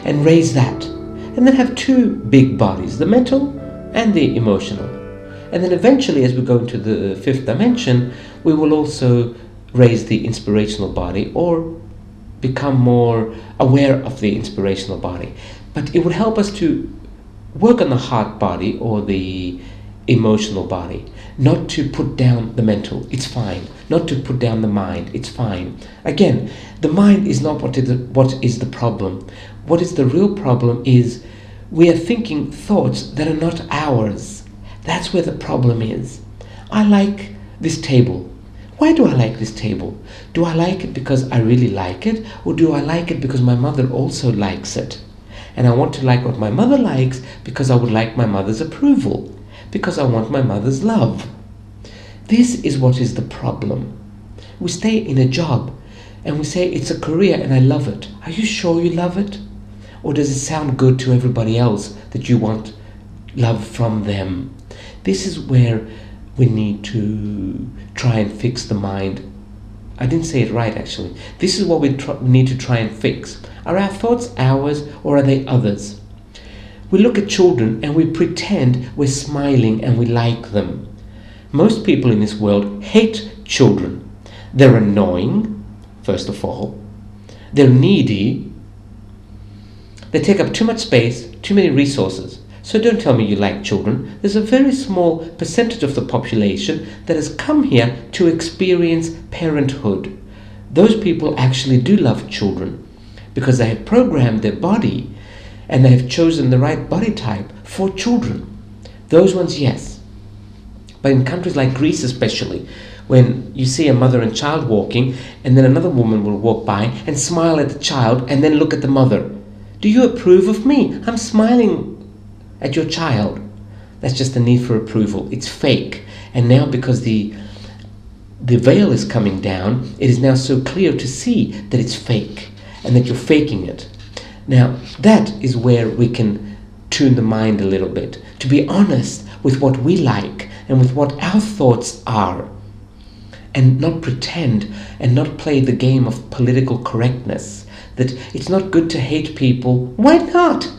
and raise that. And then have two big bodies, the mental and the emotional. And then eventually, as we go into the fifth dimension, we will also raise the inspirational body, or become more aware of the inspirational body. But it would help us to work on the heart body or the emotional body, not to put down the mental. It's fine. Not to put down the mind. It's fine. Again, the mind is not what is the problem. What is the real problem is we are thinking thoughts that are not ours. That's where the problem is. I like this table. Why do I like this table? Do I like it because I really like it, or do I like it because my mother also likes it? And I want to like what my mother likes because I would like my mother's approval, because I want my mother's love. This is what is the problem. We stay in a job and we say it's a career and I love it. Are you sure you love it? Or does it sound good to everybody else that you want love from them? This is where we need to try and fix the mind. I didn't say it right, actually. This is what we need to try and fix. Are our thoughts ours, or are they others? We look at children and we pretend we're smiling and we like them. Most people in this world hate children. They're annoying, first of all. They're needy. They take up too much space, too many resources. So don't tell me you like children. There's a very small percentage of the population that has come here to experience parenthood. Those people actually do love children because they have programmed their body and they have chosen the right body type for children. Those ones, yes. But in countries like Greece especially, when you see a mother and child walking and then another woman will walk by and smile at the child and then look at the mother. Do you approve of me? I'm smiling at your child. That's just the need for approval. It's fake. And now because the veil is coming down, it is now so clear to see that it's fake and that you're faking it. Now that is where we can tune the mind a little bit, to be honest with what we like and with what our thoughts are, and not pretend and not play the game of political correctness, that it's not good to hate people. Why not?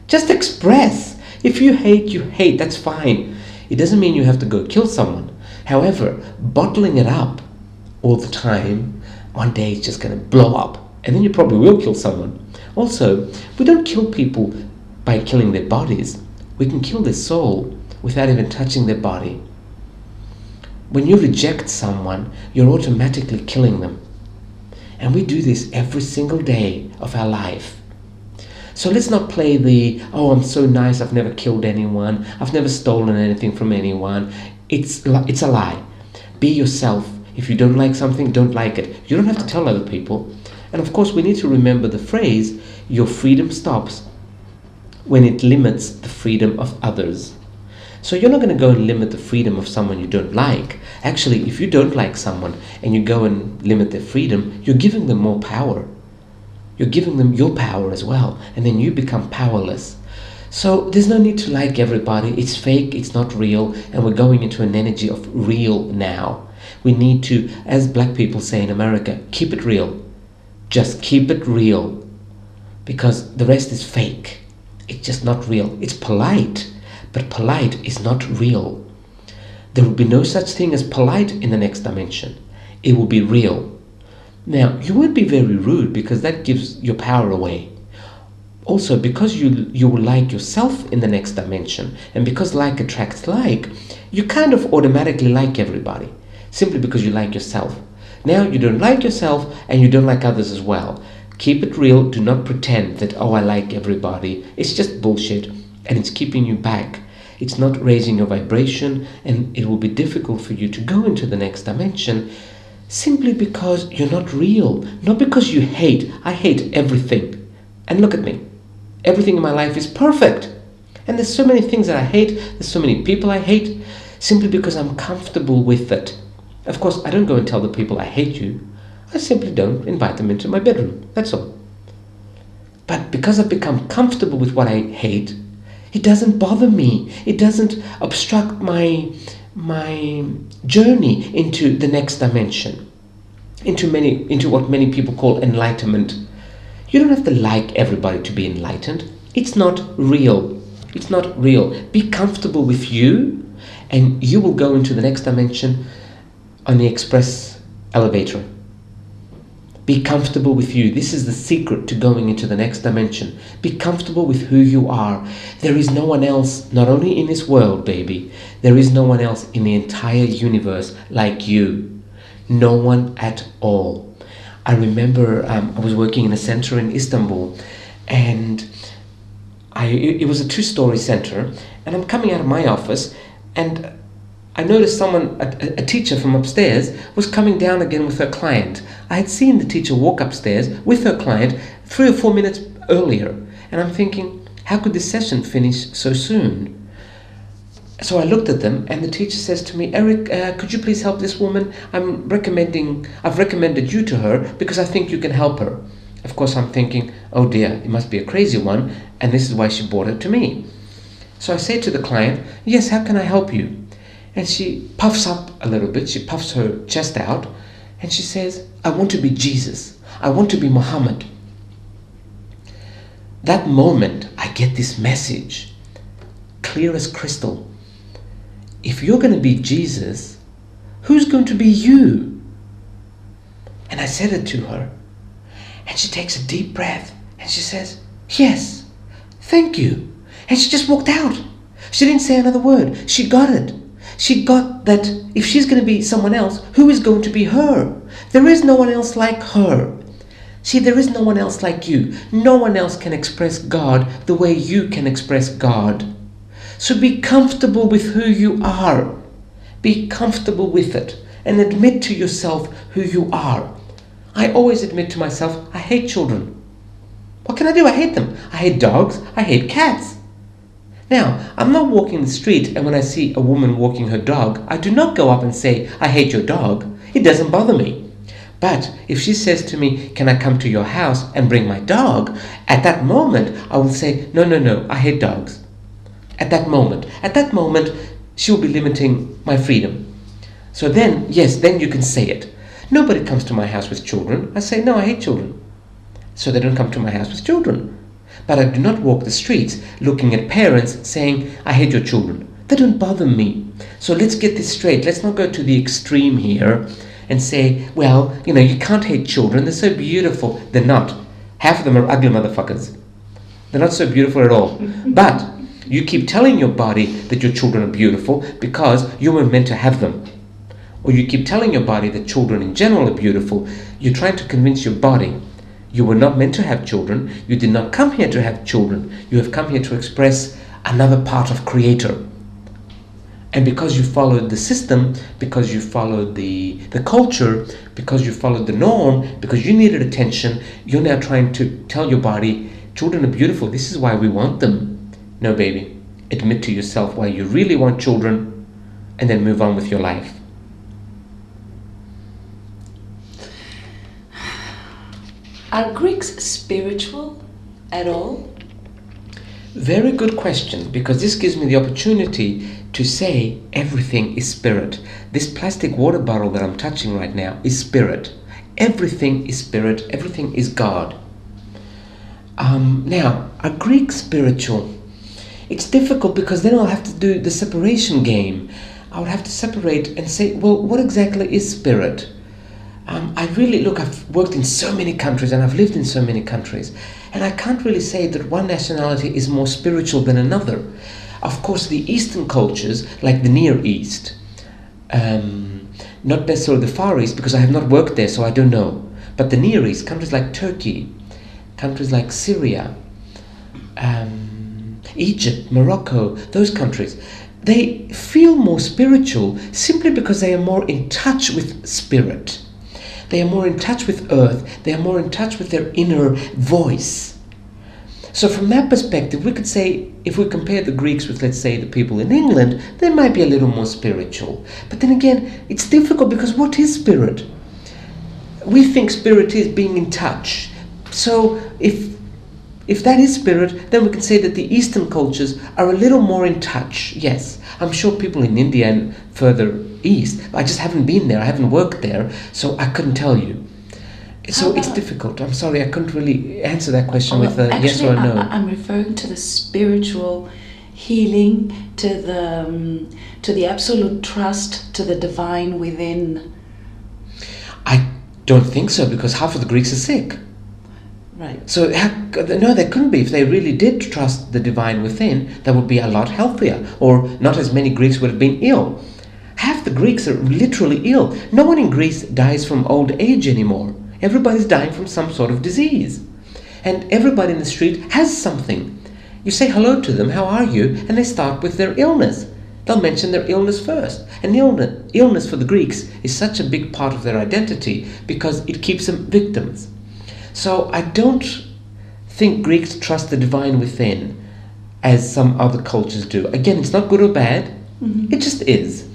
Just express. If you hate, that's fine. It doesn't mean you have to go kill someone. However, bottling it up all the time, one day it's just going to blow up, and then you probably will kill someone. Also, we don't kill people by killing their bodies. We can kill their soul without even touching their body. When you reject someone, you're automatically killing them. And we do this every single day of our life. So let's not play the, oh, I'm so nice, I've never killed anyone, I've never stolen anything from anyone. It's a lie. Be yourself. If you don't like something, don't like it. You don't have to tell other people. And of course, we need to remember the phrase, your freedom stops when it limits the freedom of others. So you're not going to go and limit the freedom of someone you don't like. Actually, if you don't like someone and you go and limit their freedom, you're giving them more power. You're giving them your power as well, and then you become powerless. So there's no need to like everybody. It's fake, it's not real, and we're going into an energy of real now. We need to, as black people say in America, keep it real. Just keep it real, because the rest is fake. It's just not real. It's polite, but polite is not real. There will be no such thing as polite in the next dimension. It will be real. Now, you won't be very rude because that gives your power away. Also, because you will like yourself in the next dimension, and because like attracts like, you kind of automatically like everybody, simply because you like yourself. Now, you don't like yourself and you don't like others as well. Keep it real. Do not pretend that, oh, I like everybody. It's just bullshit, and it's keeping you back. It's not raising your vibration, and it will be difficult for you to go into the next dimension simply because you're not real, not because you hate. I hate everything. And look at me. Everything in my life is perfect. And there's so many things that I hate. There's so many people I hate simply because I'm comfortable with it. Of course, I don't go and tell the people I hate you. I simply don't invite them into my bedroom. That's all. But because I've become comfortable with what I hate, it doesn't bother me. It doesn't obstruct my journey into the next dimension, into what many people call enlightenment. You don't have to like everybody to be enlightened. It's not real. It's not real. Be comfortable with you, and you will go into the next dimension on the express elevator. Be comfortable with you. This is the secret to going into the next dimension. Be comfortable with who you are. There is no one else, not only in this world, baby, there is no one else in the entire universe like you. No one at all. I remember I was working in a center in Istanbul, and it was a 2-story center, and I'm coming out of my office, and I noticed someone, a teacher from upstairs, was coming down again with her client. I had seen the teacher walk upstairs with her client 3 or 4 minutes earlier, and I'm thinking, how could this session finish so soon? So I looked at them, and the teacher says to me, Eric, could you please help this woman? I've recommended you to her because I think you can help her. Of course, I'm thinking, oh dear, it must be a crazy one, and this is why she brought her to me. So I say to the client, yes, how can I help you? And she puffs up a little bit, she puffs her chest out, and she says, I want to be Jesus. I want to be Muhammad. That moment, I get this message, clear as crystal. If you're going to be Jesus, who's going to be you? And I said it to her, and she takes a deep breath, and she says, yes, thank you. And she just walked out. She didn't say another word. She got it. She got that if she's going to be someone else, who is going to be her? There is no one else like her. See, there is no one else like you. No one else can express God the way you can express God. So be comfortable with who you are. Be comfortable with it and admit to yourself who you are. I always admit to myself, I hate children. What can I do? I hate them. I hate dogs. I hate cats. Now, I'm not walking the street, and when I see a woman walking her dog, I do not go up and say, I hate your dog. It doesn't bother me. But if she says to me, can I come to your house and bring my dog? At that moment, I will say, no, I hate dogs. At that moment, she will be limiting my freedom. So then, yes, then you can say it. Nobody comes to my house with children. I say, no, I hate children. So they don't come to my house with children. But I do not walk the streets looking at parents saying, I hate your children. They don't bother me. So let's get this straight. Let's not go to the extreme here and say, well, you can't hate children. They're so beautiful. They're not. Half of them are ugly motherfuckers. They're not so beautiful at all. But you keep telling your body that your children are beautiful because you were meant to have them. Or you keep telling your body that children in general are beautiful. You're trying to convince your body. You were not meant to have children. You did not come here to have children. You have come here to express another part of Creator. And because you followed the system, because you followed the culture, because you followed the norm, because you needed attention, you're now trying to tell your body, children are beautiful. This is why we want them. No, baby. Admit to yourself why you really want children, and then move on with your life. Are Greeks spiritual at all? Very good question, because this gives me the opportunity to say everything is spirit. This plastic water bottle that I'm touching right now is spirit. Everything is spirit. Everything is God. Now, are Greeks spiritual? It's difficult because then I'll have to do the separation game. I would have to separate and say, well, what exactly is spirit? I've worked in so many countries and I've lived in so many countries, and I can't really say that one nationality is more spiritual than another. Of course, the Eastern cultures, like the Near East, not necessarily the Far East because I have not worked there, so I don't know, but the Near East, countries like Turkey, countries like Syria, Egypt, Morocco, those countries, they feel more spiritual simply because they are more in touch with spirit. They are more in touch with earth. They are more in touch with their inner voice. So from that perspective, we could say, if we compare the Greeks with, let's say, the people in England, they might be a little more spiritual. But then again, it's difficult because what is spirit? We think spirit is being in touch. So if that is spirit, then we can say that the Eastern cultures are a little more in touch. Yes, I'm sure people in India and further east, I just haven't been there, I haven't worked there, so I couldn't tell you. So How it's about- difficult. I'm sorry, I couldn't really answer that question with a yes actually, or a no. I'm referring to the spiritual healing, to the absolute trust to the divine within. I don't think so, because half of the Greeks are sick. Right. So no, they couldn't be. If they really did trust the divine within, they would be a lot healthier, or not as many Greeks would have been ill. Half the Greeks are literally ill. No one in Greece dies from old age anymore. Everybody's dying from some sort of disease. And everybody in the street has something. You say hello to them, how are you? And they start with their illness. They'll mention their illness first. And illness for the Greeks is such a big part of their identity because it keeps them victims. So I don't think Greeks trust the divine within as some other cultures do. Again, it's not good or bad. It just is.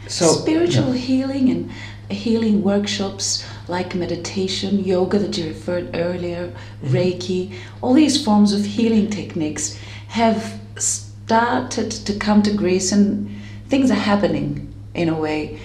So Spiritual yeah. healing and healing workshops like meditation, yoga that you referred earlier, Reiki, all these forms of healing techniques have started to come to Greece, and things are happening in a way.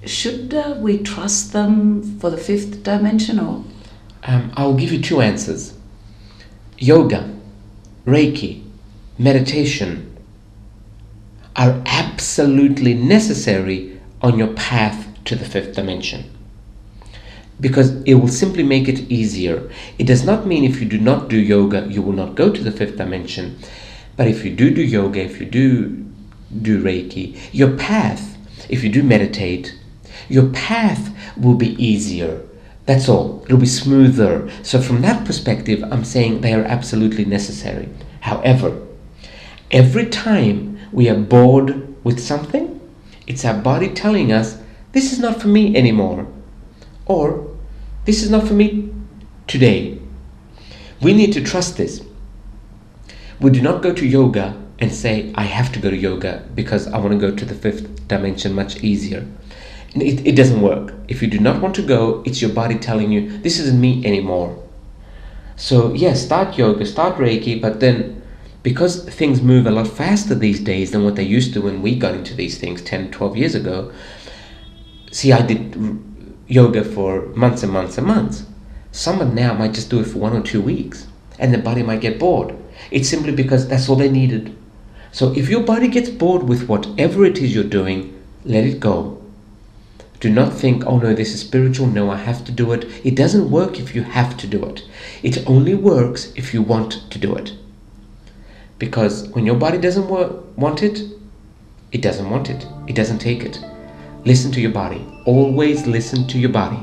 Should we trust them for the fifth dimension, or? I'll give you two answers. Yoga, Reiki, meditation are absolutely necessary on your path to the fifth dimension, because it will simply make it easier. It does not mean if you do not do yoga, you will not go to the fifth dimension. But if you do yoga, if you do Reiki, your path, if you do meditate, your path will be easier. That's all. It'll be smoother. So from that perspective, I'm saying they are absolutely necessary. However, every time we are bored with something, it's our body telling us, this is not for me anymore. Or, this is not for me today. We need to trust this. We do not go to yoga and say, I have to go to yoga because I want to go to the fifth dimension much easier. It doesn't work. If you do not want to go, it's your body telling you, this isn't me anymore. So yes, start yoga, start Reiki, but then because things move a lot faster these days than what they used to when we got into these things 10, 12 years ago. See, I did yoga for months and months and months. Someone now might just do it for 1 or 2 weeks and the body might get bored. It's simply because that's all they needed. So if your body gets bored with whatever it is you're doing, let it go. Do not think, oh no, this is spiritual, no, I have to do it. It doesn't work if you have to do it. It only works if you want to do it. Because when your body doesn't want it, it doesn't want it. It doesn't take it. Listen to your body. Always listen to your body.